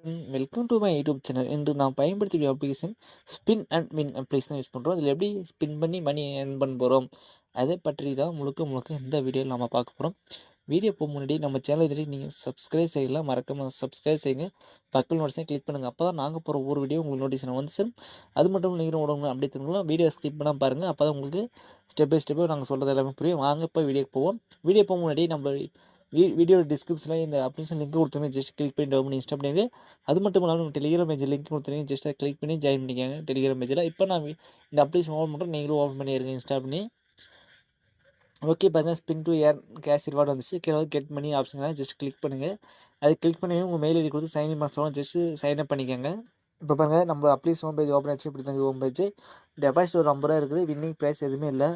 Welcome to my YouTube channel. இன்று நான் பயன்படுத்திய application spin and win application use பண்ணுறோம். அதில் எப்படி ஸ்பின் பண்ணி மணி ஏர்ன் பண்ண போகிறோம் அதை பற்றி தான் முழுக்க இந்த வீடியோவில் நம்ம பார்க்க போகிறோம். வீடியோ போக முன்னாடி நம்ம சேனல் இதுவரை நீங்கள் சப்ஸ்கிரைப் செய்யலாம், மறக்காம சப்ஸ்கிரைப் செய்யுங்க. பக்கத்தில் நோட்டிஃபிகேஷன் கிளிக் பண்ணுங்கள். அப்போ தான் நாங்கள் போகிற ஒவ்வொரு வீடியோ உங்களுக்கு நோட்டிஃபிகேஷன் வந்து சார். அது மட்டும் நீங்கள் உடனே அப்படி தெரிஞ்சுக்கலாம். வீடியோ ஸ்கிப் பண்ணால் பாருங்கள். அப்போ தான் உங்களுக்கு ஸ்டெப் பை ஸ்டெப்பாக நாங்கள் சொல்கிறது எல்லாமே புரியும். வாங்க இப்போ வீடியோக்கு போவோம். வீடியோ போக முன்னாடி நம்ம வீடியோ டிஸ்கிரிப்ஷனில் இந்த அப்ளிகேஷன் லிங்க் கொடுத்துருங்க. ஜஸ்ட் கிளிக் பண்ணி டவுன் பண்ணி இன்ஸ்டால் பண்ணிடுங்க. அது மட்டும் இல்லாமல் நம்ம டெலிகிராம் பேஜ் லிங்க் கொடுத்துருங்க. ஜஸ்ட் அதை கிளிக் பண்ணி ஜாயின் பண்ணிக்கோங்க டெலிகிராம் பேஜில். இப்போ நான் இந்த அப்ளிகேஷன் ஓப்பன் பண்ணுறேன், நீங்களும் ஓப்பன் பண்ணிடுங்க இன்ஸ்டால் பண்ணி. ஓகே பாருங்கள், spin to earn cash reward வந்துச்சு. கீழே get money option just click பண்ணுங்கள். அது கிளிக் பண்ணி உங்கள் மெயில் ஐடி கொடுத்து சைன்இன் பண்ண சொல்லலாம். ஜஸ்ட் சைன் அப் பண்ணிக்கோங்க. இப்போ பாருங்கள், நம்ம அப்ளிகேஷன் ஹோம் பேஜ் ஓப்பன் ஆச்சு. இப்படி தான் ஹோம் பேஜ். டெபாசிட் ஒரு 50 ரூபா இருக்குது. வின்னிங் ப்ரைஸ் எதுவுமே இல்லை.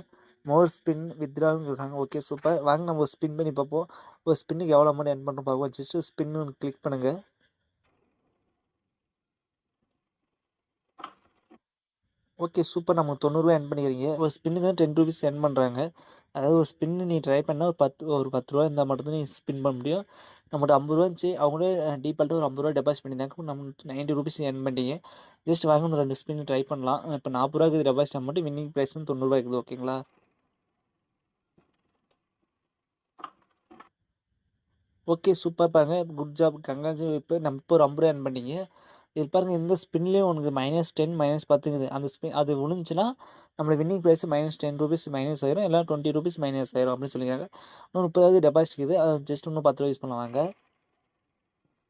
மோர் ஸ்பின் வித்ட்ரான்னு இருக்காங்க. Okay super. வாங்க நம்ம ஒரு ஸ்பின் பண்ணி பார்ப்போம். ஒரு ஸ்பின்னுக்கு எவ்வளோ அமௌண்ட் எர்ன் பண்ணுறோம் பார்ப்போம். ஜஸ்ட்டு ஸ்பின்னு கிளிக் பண்ணுங்கள். Okay super. நமக்கு 90 ரூபா எர்ன் பண்ணிக்கிறீங்க. ஒரு ஸ்பின்னுக்கு 10 ரூபீஸ் எர்ன் பண்ணுறாங்க. அதாவது ஒரு ஸ்பின்னு நீ ட்ரை பண்ணால் ஒரு 10 ரூபா இருந்தால் மட்டும்தான் நீ ஸ்பின் பண்ண முடியும். நம்மகிட்ட 50 ரூபா இருந்துச்சு. அவங்களே டீஃபால்ட்டாக ஒரு 50 ரூபா டெபாசிட் பண்ணியிருந்தாங்க. நம்ம 90 ரூபீஸ் எர்ன் பண்ணிட்டீங்க. ஜஸ்ட் வாங்க நம்ம 2 ஸ்பின் ட்ரை பண்ணலாம். இப்போ 40 ரூபா இருக்குது டெபாசிட் அமௌண்ட். வின்னிங் ப்ரைஸ் 90 ரூபா இருக்குது. ஓகேங்களா? Okay super. பாருங்கள், குட் ஜாப், கங்காஜி. இப்போ நம்ம இப்போ ஒரு 50 ரூபா எர்ன் பண்ணிங்க. இது பாருங்கள், இந்த ஸ்பின்லேயும் உனக்கு -10 -10ங்குது. அந்த ஸ்பின் அது விழுந்துச்சுன்னா நம்மளுக்கு வின்னிங் ப்ரைஸ் -10 ரூபீஸ் மைனஸ் ஆயிரும். இல்லை 20 ரூபீஸ் மைனஸ் ஆயிரும் அப்படின்னு சொல்லியிருக்காங்க. இன்னும் 30 டெபாசிட் இருக்குது. அது ஜஸ்ட் இன்னும் 10 ரூபா யூஸ் பண்ணுவாங்க.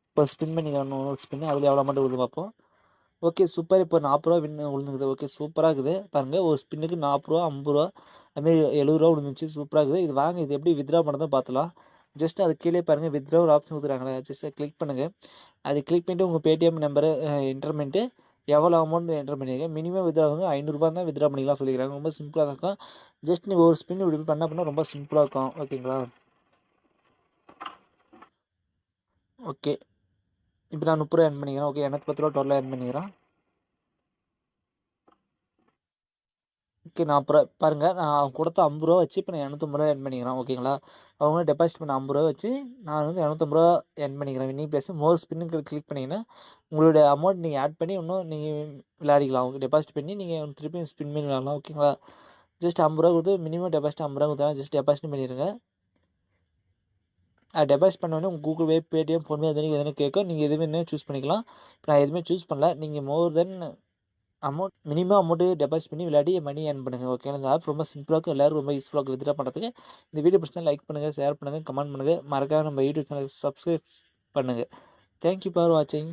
இப்போ ஸ்பின் பண்ணிக்கலாம். ஒரு ஸ்பின் அதில் எவ்வளோ அமௌண்ட் விழுது பார்ப்போம். Okay super. இப்போ 40 ரூபா விழுந்துக்குது. ஓகே சூப்பராக இருக்குது. பாருங்கள், ஒரு ஸ்பின்னுக்கு 40 ரூபா, 50 ரூபா, அதுமாரி 70 ரூபா விழுந்துச்சு. சூப்பராக இருக்குது. இது வாங்க, இது எப்படி வித்ட்ரா பண்ணதான் பார்த்துலாம். ஜஸ்ட் அது கீழே பாருங்கள், வித்ட்ரா ஒரு ஆப்ஷன் கொடுக்குறாங்களே. ஜஸ்ட் கிளிக் பண்ணுங்கள். அது கிளிக் பண்ணிட்டு உங்கள் பேடிஎம் நம்பரை என்டர் பண்ணிட்டு எவ்வளோ அமௌண்ட் என்டர் பண்ணியிருக்கேன். மினிமம் வித்ட்ரா வந்து 500 ரூபா தான் வித்ட்ரா பண்ணிக்கலாம் சொல்லிக்கிறாங்க. ரொம்ப சிம்பிளாக இருக்கும். ஜஸ்ட் நீங்கள் ஒரு ஸ்பின் இப்படி பண்ணால் ரொம்ப சிம்பிளாக இருக்கும். ஓகேங்களா? ஓகே, இப்போ நான் 30 ரூபா எர்ன் பண்ணிக்கிறேன். ஓகே, எனக்கு 10 ரூபா டோட்டலாக எர்ன் பண்ணிக்கிறேன். ஓகே, நான் அப்புறம் பாருங்கள், நான் கொடுத்த 50 ரூபா வச்சு இப்போ நான் 250 ரூபா எர்ன் பண்ணிக்கிறேன். ஓகேங்களா? அவங்க டெபாசிட் பண்ண 50 ரூபா வச்சு நான் வந்து 250 ரூபா எர்ன் பண்ணிக்கிறேன். வின்னிங் ப்ரைஸ் மோர் ஸ்பின்னுக்கு கிளிக் பண்ணிங்கன்னா உங்களுடைய அமௌண்ட் நீங்கள் ஆட் பண்ணி இன்னும் நீங்கள் விளையாடிக்கலாம். அவங்க டெபாசிட் பண்ணி நீங்கள் திருப்பி ஸ்பின் பண்ணி விளையாடலாம். ஓகேங்களா? ஜஸ்ட் 50 ரூபா கொடுத்து மினிமம் டெபாசிட் 50 ரூபா கொடுத்தா ஜஸ்ட் டெபாசிட் பண்ணிடுங்க. டெபாசிட் பண்ணோடனே உங்கள் கூகுள் பே, பேடிஎம், ஃபோன்பே எதுனா கேட்கும். நீங்கள் எதுவுமே சூஸ் பண்ணிக்கலாம். இப்போ நான் எதுவுமே சூஸ் பண்ணல. நீங்கள் மோர் தென் மினிமம் அமௌண்ட்டு டெபாசிட் பண்ணி விளையாடி மணி ஏர்ன் பண்ணுங்கள். ஓகே, இந்த ஆப் ரொம்ப சிம்பிளாக இருக்கும். எல்லோரும் ரொம்ப யூஸ்ஃபுல்லாக இருக்கும் வித்ட்ரா பண்ணுறதுக்கு. இந்த வீடியோ பிடிச்சா லைக் பண்ணுங்கள், ஷேர் பண்ணுங்கள், கமெண்ட் பண்ணுங்கள். மறக்காம நம்ம யூடியூப் சேனல் சப்ஸ்கிரைப் பண்ணுங்கள். தேங்க்யூ ஃபார் வாட்சிங்.